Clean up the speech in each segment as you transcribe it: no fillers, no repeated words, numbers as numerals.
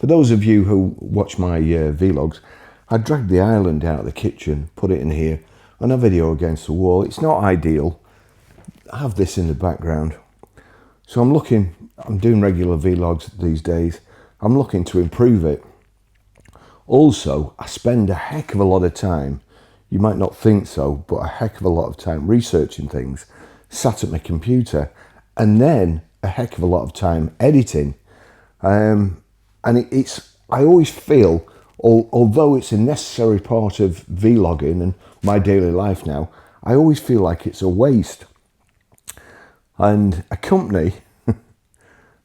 For those of you who watch my vlogs, I dragged the island out of the kitchen, put it in here, and a video against the wall. It's not ideal. I have this in the background. So I'm doing regular vlogs these days. I'm looking to improve it. Also, I spend a heck of a lot of time, you might not think so, but a heck of a lot of time researching things, sat at my computer, and then a heck of a lot of time editing. And I always feel, although it's a necessary part of vlogging and my daily life now, I always feel like it's a waste. And a company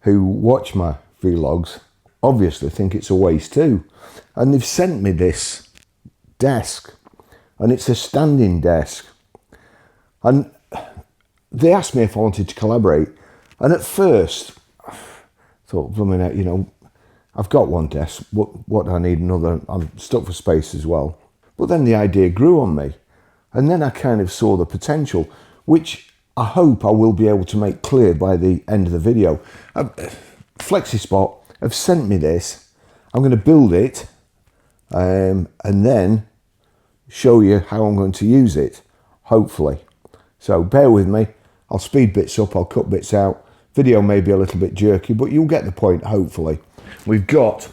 who watch my vlogs obviously think it's a waste too. And they've sent me this desk, and it's a standing desk. And they asked me if I wanted to collaborate. And at first, I thought, you know, I've got one desk, what do I need another? I'm stuck for space as well. But then the idea grew on me. And then I kind of saw the potential, which I hope I will be able to make clear by the end of the video. Flexispot have sent me this. I'm going to build it and then show you how I'm going to use it, hopefully. So bear with me. I'll speed bits up, I'll cut bits out. Video may be a little bit jerky, but you'll get the point, hopefully. We've got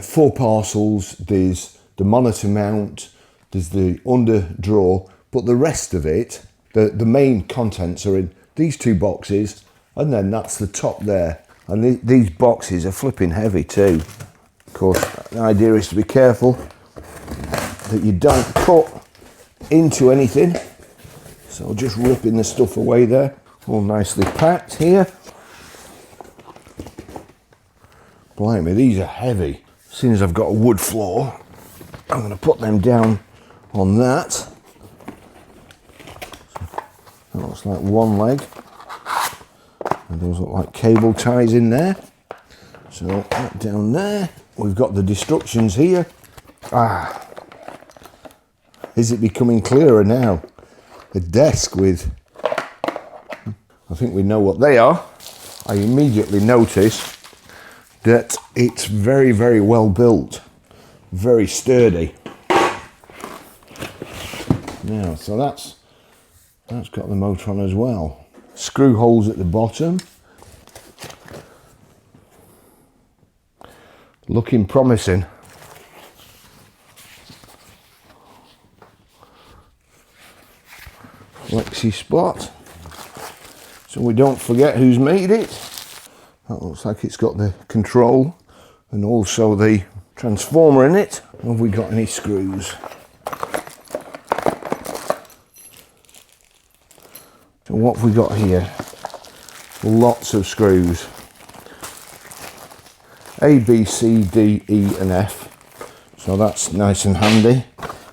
4 parcels. There's the monitor mount, there's the under drawer, but the rest of it, the main contents are in these 2 boxes, and then that's the top there. And these boxes are flipping heavy too. Of course, the idea is to be careful that you don't cut into anything. So just ripping the stuff away there. All nicely packed here. Blimey, these are heavy. As soon as I've got a wood floor, I'm going to put them down on that. So that looks like one leg. And those look like cable ties in there. So that down there. We've got the destructions here. Is it becoming clearer now? The desk with, I think we know what they are. I immediately notice that it's very, very well built, very sturdy. Now, so that's got the motor on as well. Screw holes at the bottom. Looking promising. Flexispot, so we don't forget who's made it. That looks like it's got the control and also the transformer in it. Have we got any screws? So what have we got here? Lots of screws. A, B, C, D, E and F. So that's nice and handy.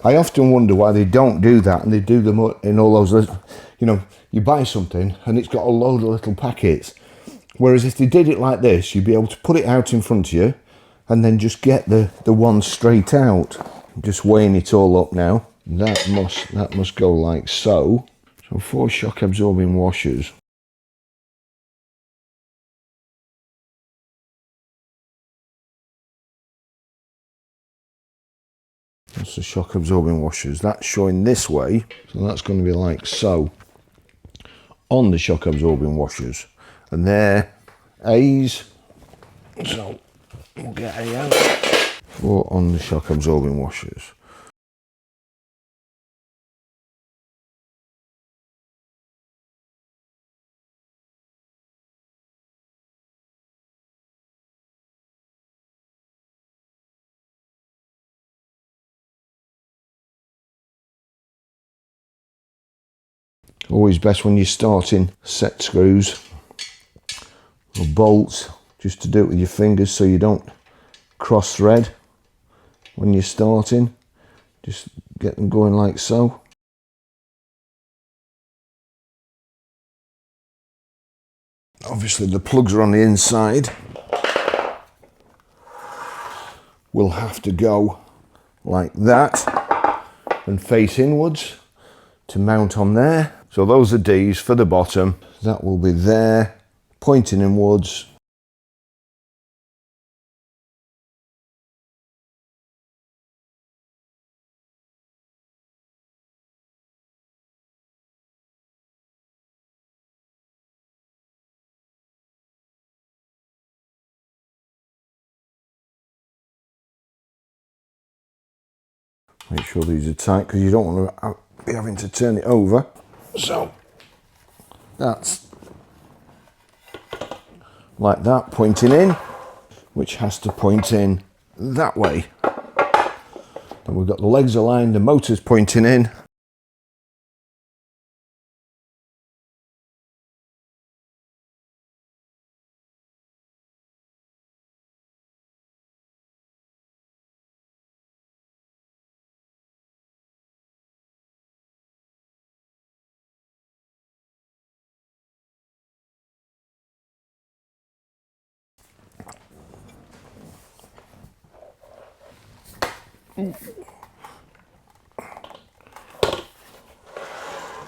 I often wonder why they don't do that, and they do them in all those little, you know, you buy something and it's got a load of little packets. Whereas if they did it like this, you'd be able to put it out in front of you and then just get the one straight out. I'm just weighing it all up now. That must go like so. So 4 shock absorbing washers. That's the shock absorbing washers. That's showing this way, so that's going to be like so on the shock absorbing washers. And they're A's, so we'll get A out. 4 on the shock absorbing washers. Always best when you're starting set screws or bolts, just to do it with your fingers so you don't cross thread when you're starting. Just get them going like so. Obviously the plugs are on the inside. Will have to go like that and face inwards to mount on there. So those are D's for the bottom. That will be there, pointing inwards. Make sure these are tight because you don't want to be having to turn it over. So that's like that, pointing in, which has to point in that way. And we've got the legs aligned, the motor's pointing in.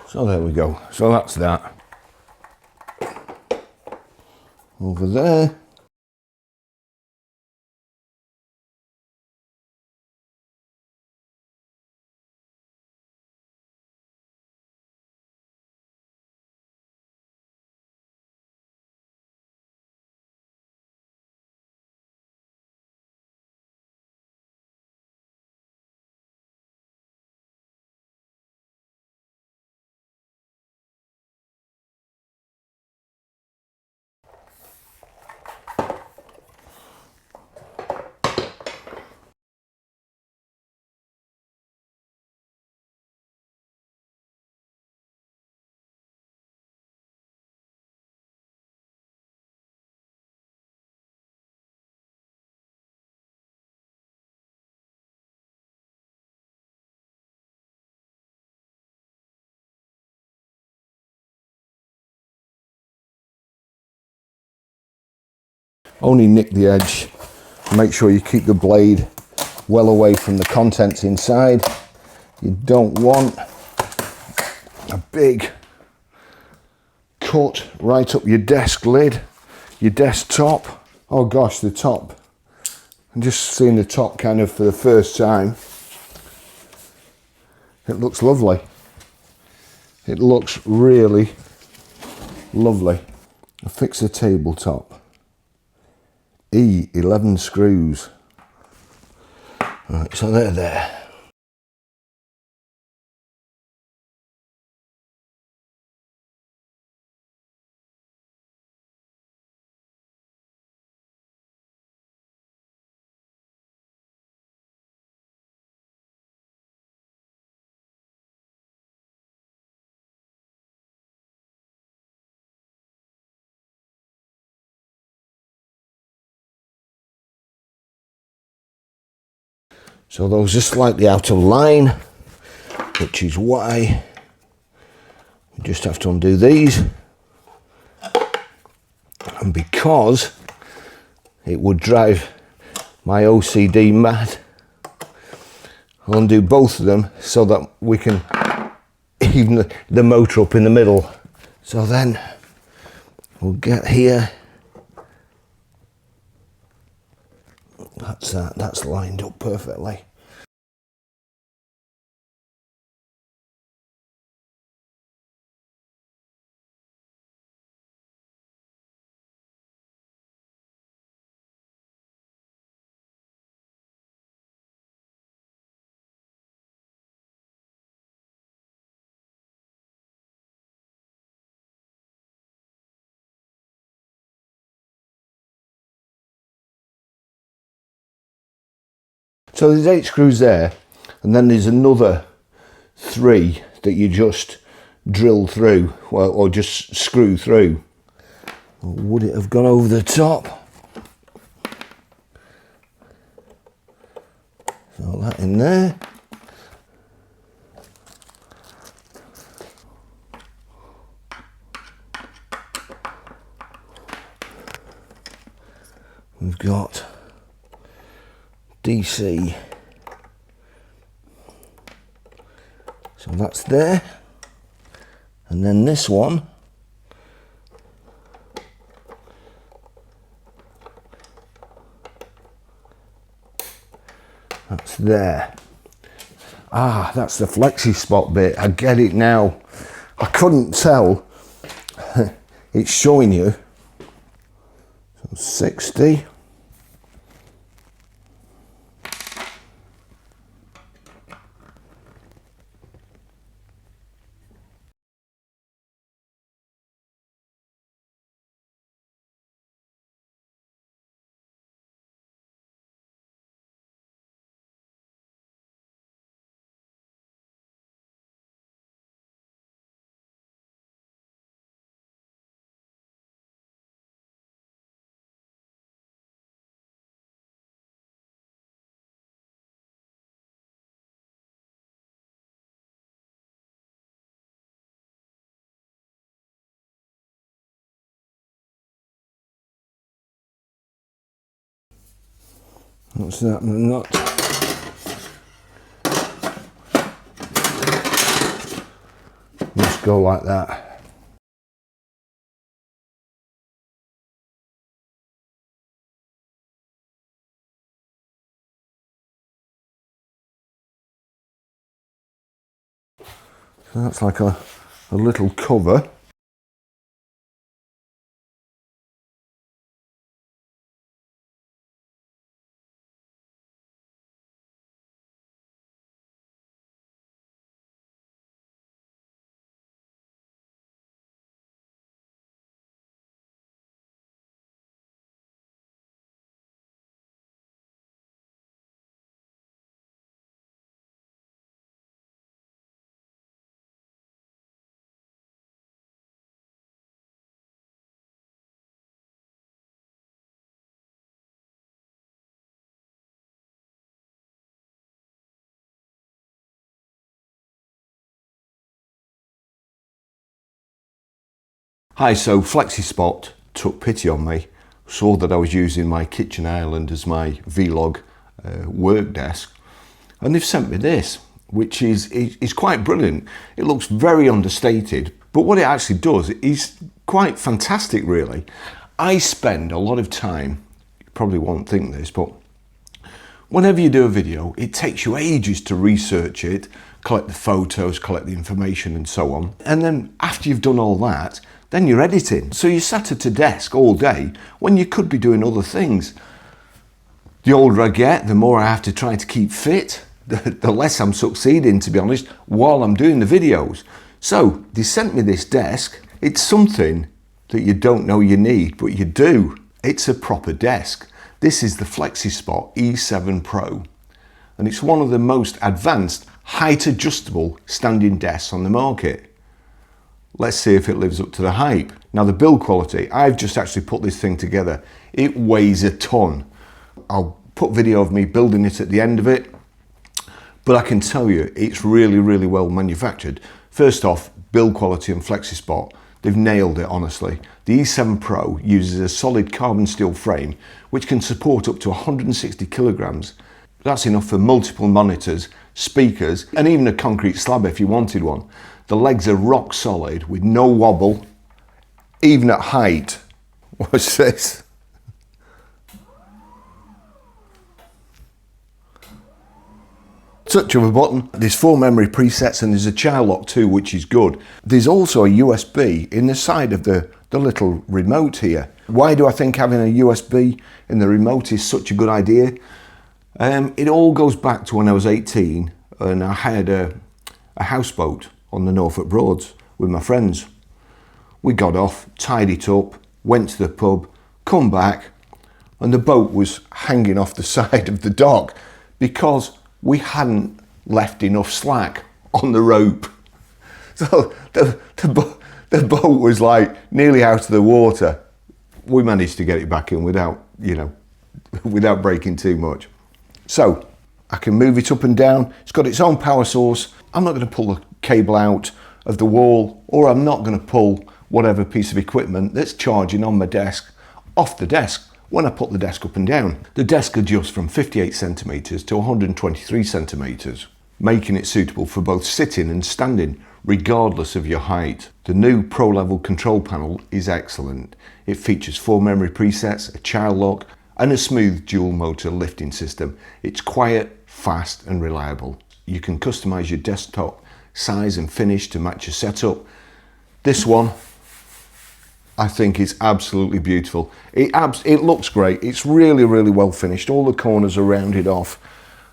So there we go. So that's that. Over there. Only nick the edge. Make sure you keep the blade well away from the contents inside. You don't want a big cut right up your desk lid, your desktop. Oh gosh, the top. I'm just seeing the top kind of for the first time. It looks lovely. It looks really lovely. I'll fix the tabletop. 11 screws. Right, so they're there. So those are slightly out of line, which is why we just have to undo these. And because it would drive my OCD mad, I'll undo both of them so that we can even the motor up in the middle. So then we'll get here. That's lined up perfectly. So there's 8 screws there, and then there's another 3 that you just drill through, well, or just screw through. Would it have gone over the top? So that in there. We've got DC, so that's there, and then this one that's there. That's the Flexispot bit. I get it now. I couldn't tell. It's showing you. So 60. What's that? Not. Just go like that. So that's like a little cover. Hi, so Flexispot took pity on me, saw that I was using my kitchen island as my vlog work desk, and they've sent me this, which is quite brilliant. It looks very understated, but what it actually does is quite fantastic, really. I spend a lot of time, you probably won't think this, but whenever you do a video, it takes you ages to research it, collect the photos, collect the information and so on. And then after you've done all that, then you're editing. So you're sat at a desk all day when you could be doing other things. The older I get, the more I have to try to keep fit, the less I'm succeeding, to be honest, while I'm doing the videos. So they sent me this desk. It's something that you don't know you need, but you do. It's a proper desk. This is the Flexispot E7 Pro, and it's one of the most advanced height adjustable standing desks on the market. Let's see if it lives up to the hype. Now the build quality, I've just actually put this thing together. It weighs a ton. I'll put video of me building it at the end of it, but I can tell you it's really, really well manufactured. First off, build quality and Flexispot, they've nailed it, honestly. The E7 Pro uses a solid carbon steel frame which can support up to 160 kilograms. That's enough for multiple monitors, speakers, and even a concrete slab if you wanted one. The legs are rock solid with no wobble, even at height. What's this? Touch of a button. There's 4 memory presets and there's a child lock too, which is good. There's also a USB in the side of the little remote here. Why do I think having a USB in the remote is such a good idea? It all goes back to when I was 18 and I had a houseboat on the Norfolk Broads with my friends. We got off, tied it up, went to the pub, come back, and the boat was hanging off the side of the dock because we hadn't left enough slack on the rope. So the boat was like nearly out of the water. We managed to get it back in without, without breaking too much. So I can move it up and down. It's got its own power source. I'm not going to pull the cable out of the wall, or I'm not going to pull whatever piece of equipment that's charging on my desk off the desk when I put the desk up and down. The desk adjusts from 58 centimeters to 123 centimeters, making it suitable for both sitting and standing, regardless of your height. The new Pro level control panel is excellent. It features 4 memory presets, a child lock, and a smooth dual motor lifting system. It's quiet, fast, and reliable. You can customize your desktop size and finish to match your setup. This one, I think, is absolutely beautiful. It looks great. It's really, really well finished. All the corners are rounded off.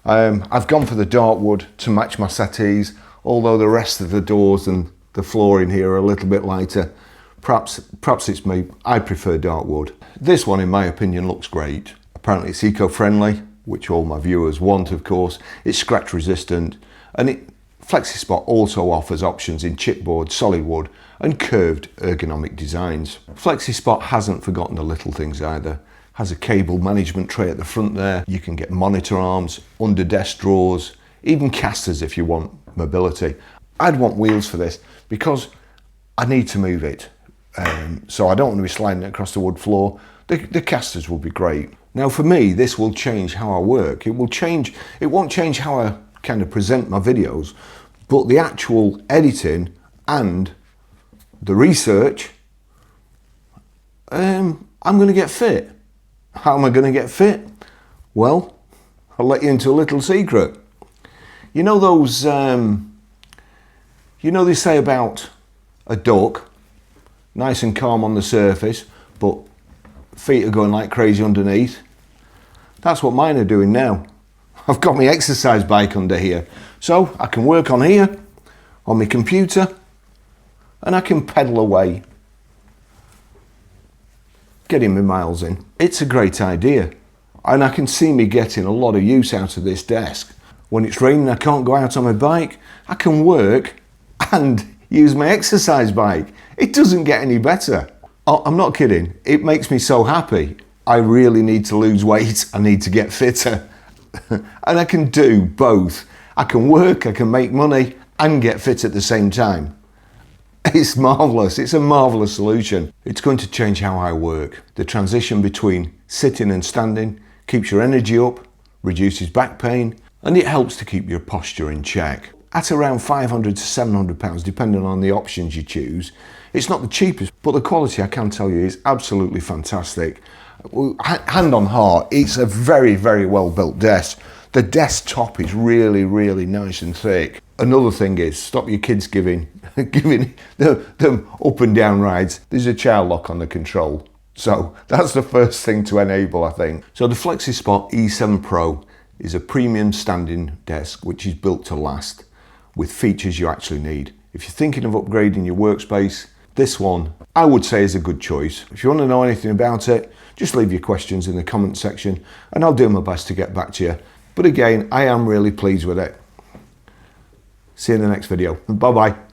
I've gone for the dark wood to match my settees, although the rest of the doors and the floor in here are a little bit lighter. Perhaps it's me. I prefer dark wood. This one, in my opinion, looks great. Apparently it's eco-friendly, which all my viewers want, of course. It's scratch resistant, and Flexispot also offers options in chipboard, solid wood, and curved ergonomic designs. Flexispot hasn't forgotten the little things either. Has a cable management tray at the front there. You can get monitor arms, under desk drawers, even casters if you want mobility. I'd want wheels for this because I need to move it. So I don't want to be sliding it across the wood floor. The casters will be great. Now for me, this will change how I work. It won't change how I kind of present my videos, but the actual editing and the research, I'm going to get fit. How am I going to get fit? Well, I'll let you into a little secret. You know those, you know they say about a duck, nice and calm on the surface, but feet are going like crazy underneath. That's what mine are doing now. I've got my exercise bike under here, so I can work on here, on my computer, and I can pedal away, getting my miles in. It's a great idea, and I can see me getting a lot of use out of this desk. When it's raining, I can't go out on my bike, I can work and use my exercise bike. It doesn't get any better. Oh, I'm not kidding, it makes me so happy. I really need to lose weight, I need to get fitter. And I can do both. I can work, I can make money, and get fit at the same time. It's marvellous, it's a marvellous solution. It's going to change how I work. The transition between sitting and standing keeps your energy up, reduces back pain, and it helps to keep your posture in check. At around £500 to £700, depending on the options you choose. It's not the cheapest, but the quality, I can tell you, is absolutely fantastic. Hand on heart, it's a very, very well built desk. The desktop is really, really nice and thick. Another thing is, stop your kids giving them up and down rides. There's a child lock on the control. So that's the first thing to enable, I think. So the Flexispot E7 Pro is a premium standing desk which is built to last, with features you actually need. If you're thinking of upgrading your workspace, this one I would say is a good choice. If you want to know anything about it, just leave your questions in the comment section and I'll do my best to get back to you. But again, I am really pleased with it. See you in the next video. Bye bye.